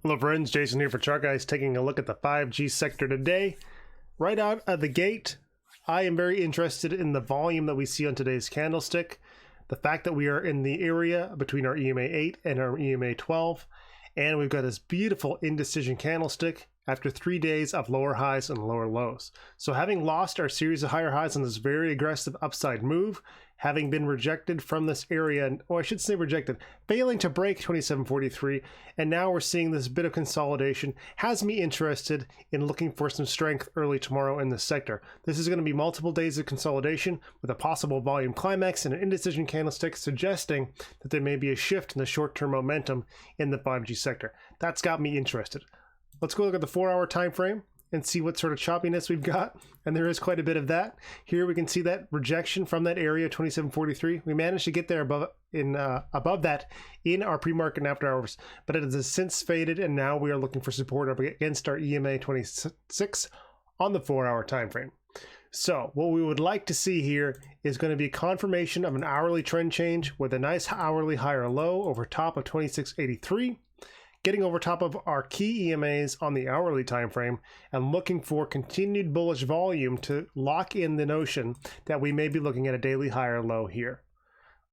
Hello friends, Jason here for TheChartGuys, taking a look at the 5G sector today. Right out of the gate, I am very interested in the volume that we see on today's candlestick. The fact that we are in the area between our EMA 8 and our EMA 12, and we've got this beautiful indecision candlestick after 3 days of lower highs and lower lows. So having lost our series of higher highs on this very aggressive upside move, having been rejected from this area, or I should say rejected, failing to break 2743, and now we're seeing this bit of consolidation, has me interested in looking for some strength early tomorrow in this sector. This is going to be multiple days of consolidation with a possible volume climax and an indecision candlestick suggesting that there may be a shift in the short-term momentum in the 5G sector. That's got me interested. Let's go look at the 4-hour time frame and see what sort of choppiness we've got, and there is quite a bit of that. Here we can see that rejection from that area 2743. We managed to get there above that in our pre-market and after hours, but it has since faded, and now we are looking for support up against our EMA 26 on the 4-hour time frame. So what we would like to see here is going to be a confirmation of an hourly trend change with a nice hourly higher low over top of 2683. Getting over top of our key EMAs on the hourly time frame and looking for continued bullish volume to lock in the notion that we may be looking at a daily higher low here.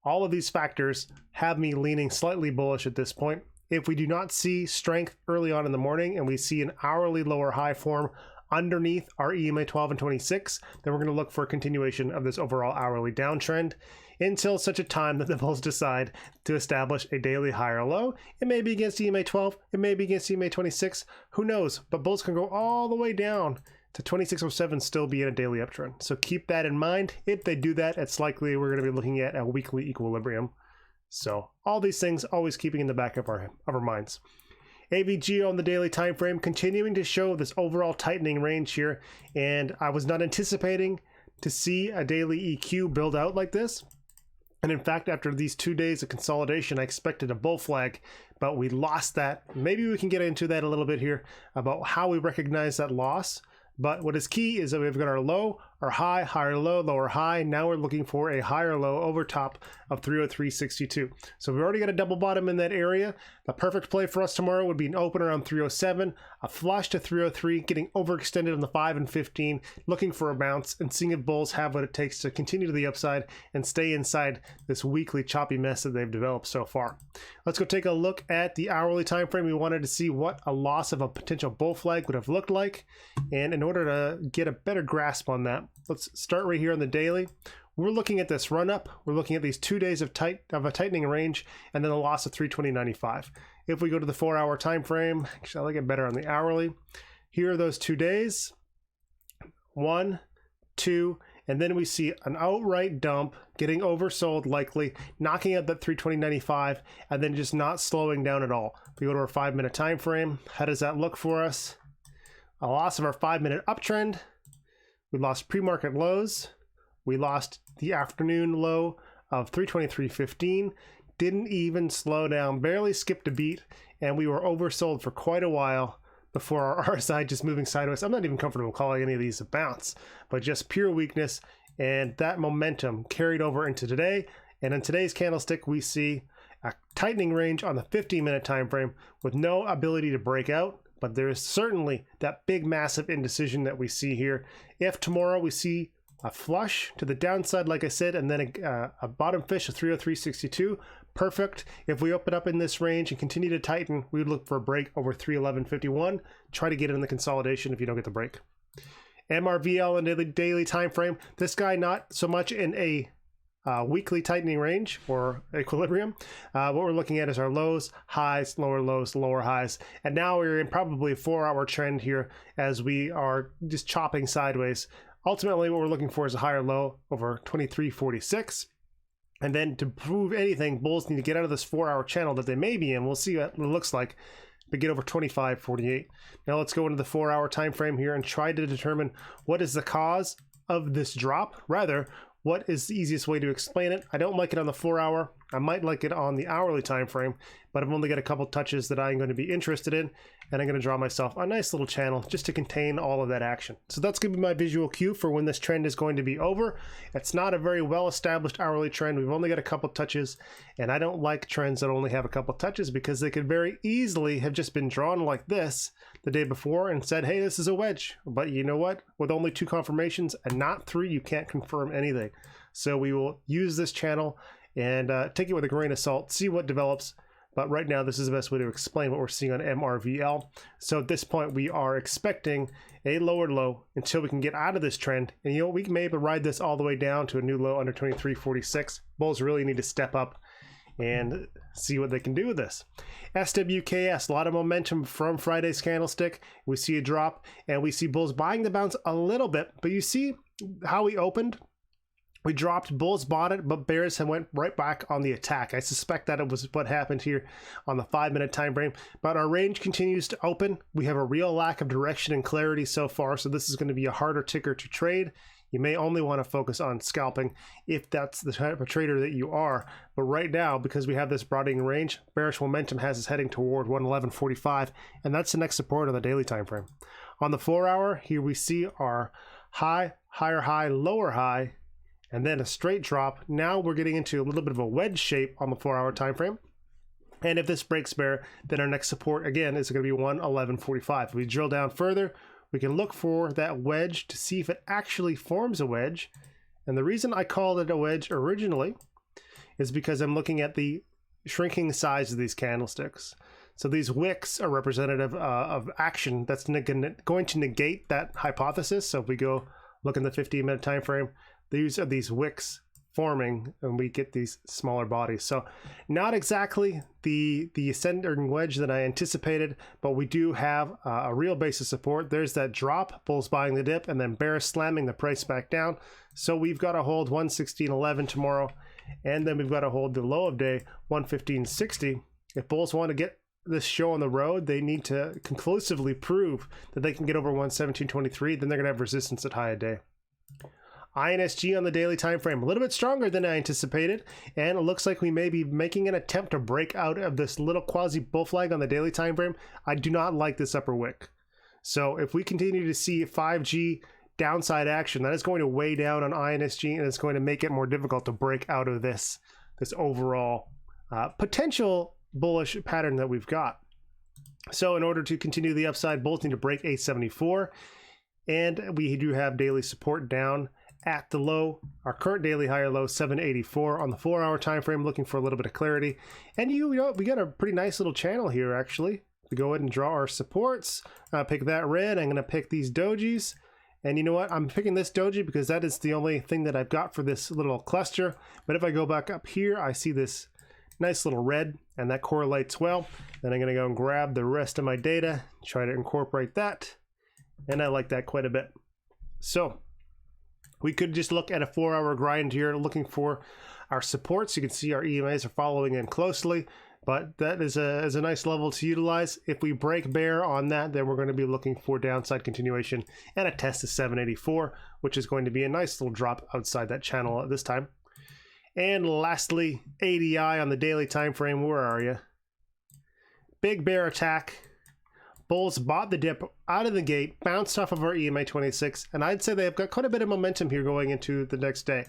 All of these factors have me leaning slightly bullish at this point. If we do not see strength early on in the morning and we see an hourly lower high form underneath our EMA 12 and 26, then we're going to look for a continuation of this overall hourly downtrend until such a time that the bulls decide to establish a daily higher low. It may be against EMA 12, it may be against EMA 26, who knows, but bulls can go all the way down to 2607, still be in a daily uptrend. So keep that in mind. If they do that, it's likely we're going to be looking at a weekly equilibrium. So all these things always keeping in the back of our minds. ABG on the daily time frame continuing to show this overall tightening range here, and I was not anticipating to see a daily EQ build out like this. And in fact, after these 2 days of consolidation, I expected a bull flag, but we lost that. Maybe we can get into that a little bit here about how we recognize that loss. But what is key is that we've got our low, our high, higher low, lower high. Now we're looking for a higher low over top of 303.62. So we've already got a double bottom in that area. The perfect play for us tomorrow would be an open around 307, a flush to 303, getting overextended on the 5 and 15, looking for a bounce and seeing if bulls have what it takes to continue to the upside and stay inside this weekly choppy mess that they've developed so far. Let's go take a look at the hourly time frame. We wanted to see what a loss of a potential bull flag would have looked like. And in order to get a better grasp on that, let's start right here on the daily. We're looking at this run up. We're looking at these 2 days of a tightening range and then a loss of 320.95. If we go to the 4-hour time frame, actually I like it better on the hourly. Here are those 2 days, 1, 2, and then we see an outright dump, getting oversold likely, knocking out that 320.95, and then just not slowing down at all. If we go to our 5-minute time frame, how does that look for us? A loss of our 5-minute uptrend. We lost pre-market lows. We lost the afternoon low of 323.15. Didn't even slow down, barely skipped a beat, and we were oversold for quite a while before our RSI just moving sideways. I'm not even comfortable calling any of these a bounce, but just pure weakness, and that momentum carried over into today. And in today's candlestick, we see a tightening range on the 15-minute time frame with no ability to break out. But there is certainly that big, massive indecision that we see here. If tomorrow we see a flush to the downside, like I said, and then a bottom fish of 303.62, perfect. If we open up in this range and continue to tighten, we would look for a break over 311.51. Try to get in the consolidation if you don't get the break. MRVL in the daily time frame. This guy not so much in a weekly tightening range or equilibrium. What we're looking at is our lows, highs, lower highs, and now we're in probably a 4-hour trend here as we are just chopping sideways. Ultimately, what we're looking for is a higher low over 23.46. And then to prove anything, bulls need to get out of this 4-hour channel that they may be in. We'll see what it looks like, but get over 25.48. Now let's go into the 4-hour time frame here and try to determine what is the cause of this drop. Rather, what is the easiest way to explain it? I don't like it on the 4-hour. I might like it on the hourly time frame, but I've only got a couple touches that I'm going to be interested in, and I'm going to draw myself a nice little channel just to contain all of that action. So that's going to be my visual cue for when this trend is going to be over. It's not a very well established hourly trend. We've only got a couple touches, and I don't like trends that only have a couple touches because they could very easily have just been drawn like this the day before and said, hey, this is a wedge. But you know what? With only 2 confirmations and not 3, you can't confirm anything. So we will use this channel and take it with a grain of salt, see what develops. But right now, this is the best way to explain what we're seeing on MRVL. So at this point, we are expecting a lower low until we can get out of this trend. And you know, we may ride this all the way down to a new low under 23.46. Bulls really need to step up and see what they can do with this. SWKS, a lot of momentum from Friday's candlestick. We see a drop, and we see bulls buying the bounce a little bit. But you see how we opened? We dropped, bulls bought it, but bears have went right back on the attack. I suspect that it was what happened here on the 5-minute time frame. But our range continues to open. We have a real lack of direction and clarity so far, so this is going to be a harder ticker to trade. You may only want to focus on scalping if that's the type of trader that you are. But right now, because we have this broadening range, bearish momentum has us heading toward 111.45, and that's the next support on the daily time frame. On the 4-hour, here we see our high, higher high, lower high, and then a straight drop. Now we're getting into a little bit of a wedge shape on the 4-hour time frame. And if this breaks bear, then our next support again is going to be 111.45. If we drill down further, we can look for that wedge to see if it actually forms a wedge. And the reason I called it a wedge originally is because I'm looking at the shrinking size of these candlesticks. So these wicks are representative of action that's going to negate that hypothesis. So if we go look in the 15-minute time frame, these are these wicks forming, and we get these smaller bodies. So not exactly the ascending wedge that I anticipated, but we do have a real base of support. There's that drop, bulls buying the dip, and then bears slamming the price back down. So we've got to hold 116.11 tomorrow, and then we've got to hold the low of day 115.60. If bulls want to get this show on the road, they need to conclusively prove that they can get over 117.23. Then they're going to have resistance at high a day. INSG on the daily time frame, a little bit stronger than I anticipated, and it looks like we may be making an attempt to break out of this little quasi bull flag on the daily time frame. I do not like this upper wick. So if we continue to see 5G downside action, that is going to weigh down on INSG, and it's going to make it more difficult to break out of this overall potential bullish pattern that we've got. So in order to continue the upside, bulls need to break 874, and we do have daily support down at the low, our current daily higher low 784 on the 4-hour time frame, looking for a little bit of clarity. And you know, we got a pretty nice little channel here actually. We go ahead and draw our supports, pick that red. I'm going to pick these dojis, and you know what, I'm picking this doji because that is the only thing that I've got for this little cluster. But if I go back up here, I see this nice little red, and that correlates well. Then I'm going to go and grab the rest of my data, try to incorporate that, and I like that quite a bit. So we could just look at a 4-hour grind here, looking for our supports. You can see our EMAs are following in closely, but that is a nice level to utilize. If we break bear on that, then we're going to be looking for downside continuation and a test of 784, which is going to be a nice little drop outside that channel at this time. And lastly, ADI on the daily time frame. Where are you? Big bear attack. Bulls bought the dip out of the gate, bounced off of our EMA 26, and I'd say they've got quite a bit of momentum here going into the next day.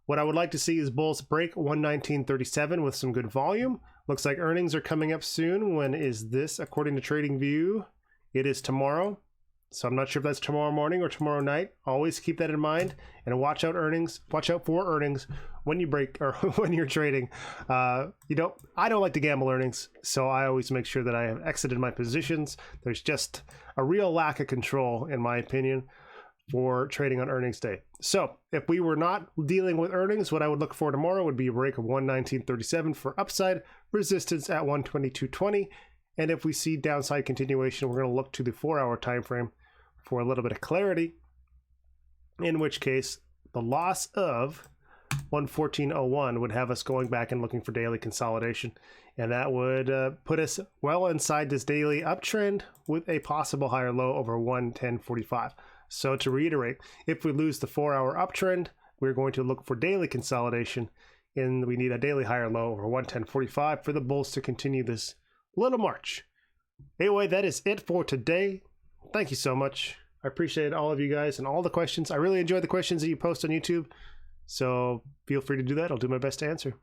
What I would like to see is bulls break 119.37 with some good volume. Looks like earnings are coming up soon. When is this? According to TradingView, it is tomorrow. So I'm not sure if that's tomorrow morning or tomorrow night. Always keep that in mind and watch out for earnings when you break or when you're trading. I don't like to gamble earnings, so I always make sure that I have exited my positions. There's just a real lack of control, in my opinion, for trading on earnings day. So if we were not dealing with earnings, what I would look for tomorrow would be a break of 119.37 for upside, resistance at 122.20. And if we see downside continuation, we're going to look to the 4-hour time frame for a little bit of clarity, in which case the loss of 114.01 would have us going back and looking for daily consolidation, and that would put us well inside this daily uptrend with a possible higher low over 110.45. So to reiterate, if we lose the 4-hour uptrend, we're going to look for daily consolidation and we need a daily higher low over 110.45 for the bulls to continue this little march. Anyway, that is it for today. Thank you so much. I appreciate all of you guys and all the questions. I really enjoy the questions that you post on YouTube, so feel free to do that. I'll do my best to answer.